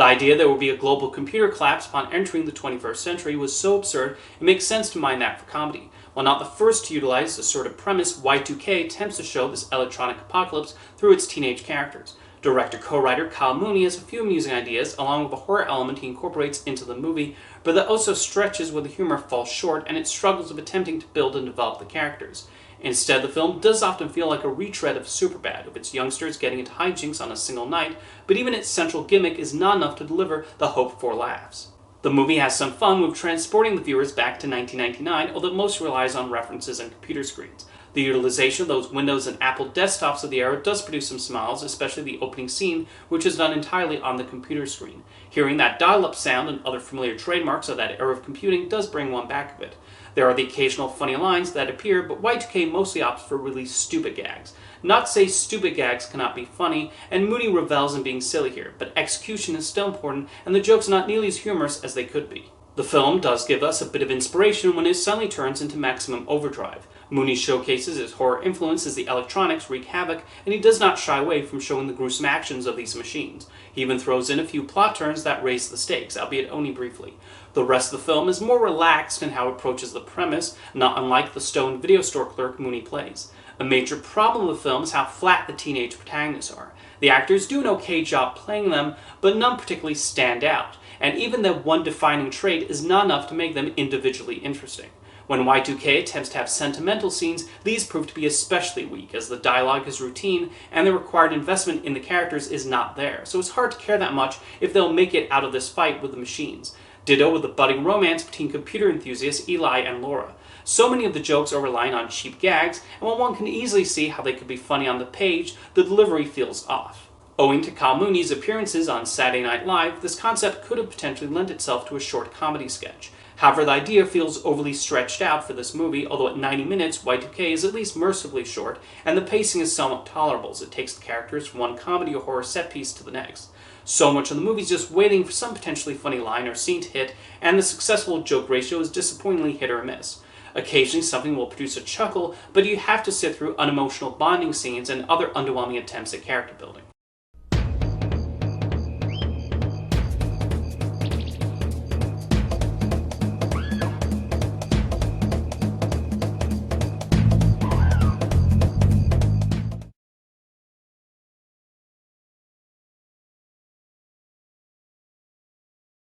The idea there would be a global computer collapse upon entering the 21st century was so absurd, it makes sense to mine that for comedy. While not the first to utilize this sort of premise, Y2K attempts to show this electronic apocalypse through its teenage characters. Director-co-writer Kyle Mooney has a few amusing ideas, along with a horror element he incorporates into the movie, but that also stretches where the humor falls short and it struggles with attempting to build and develop the characters. Instead, the film does often feel like a retread of Superbad, with its youngsters getting into hijinks on a single night, but even its central gimmick is not enough to deliver the hoped-for laughs. The movie has some fun with transporting the viewers back to 1999, although most relies on references and computer screens. The utilization of those Windows and Apple desktops of the era does produce some smiles, especially the opening scene, which is done entirely on the computer screen. Hearing that dial-up sound and other familiar trademarks of that era of computing does bring one back a bit. There are the occasional funny lines that appear, but Y2K mostly opts for really stupid gags. Not to say stupid gags cannot be funny, and Mooney revels in being silly here, but execution is still important, and the jokes are not nearly as humorous as they could be. The film does give us a bit of inspiration when it suddenly turns into maximum overdrive. Mooney showcases his horror influence as the electronics wreak havoc, and he does not shy away from showing the gruesome actions of these machines. He even throws in a few plot turns that raise the stakes, albeit only briefly. The rest of the film is more relaxed in how it approaches the premise, not unlike the stoned video store clerk Mooney plays. A major problem of the film is how flat the teenage protagonists are. The actors do an okay job playing them, but none particularly stand out, and even their one defining trait is not enough to make them individually interesting. When Y2K attempts to have sentimental scenes, these prove to be especially weak, as the dialogue is routine and the required investment in the characters is not there, so it's hard to care that much if they'll make it out of this fight with the machines. Ditto with the budding romance between computer enthusiasts Eli and Laura. So many of the jokes are relying on cheap gags, and while one can easily see how they could be funny on the page, the delivery feels off. Owing to Kyle Mooney's appearances on Saturday Night Live, this concept could have potentially lent itself to a short comedy sketch. However, the idea feels overly stretched out for this movie, although at 90 minutes, Y2K is at least mercifully short, and the pacing is somewhat tolerable as it takes the characters from one comedy or horror set piece to the next. So much of the movie is just waiting for some potentially funny line or scene to hit, and the successful joke ratio is disappointingly hit or miss. Occasionally something will produce a chuckle, but you have to sit through unemotional bonding scenes and other underwhelming attempts at character building.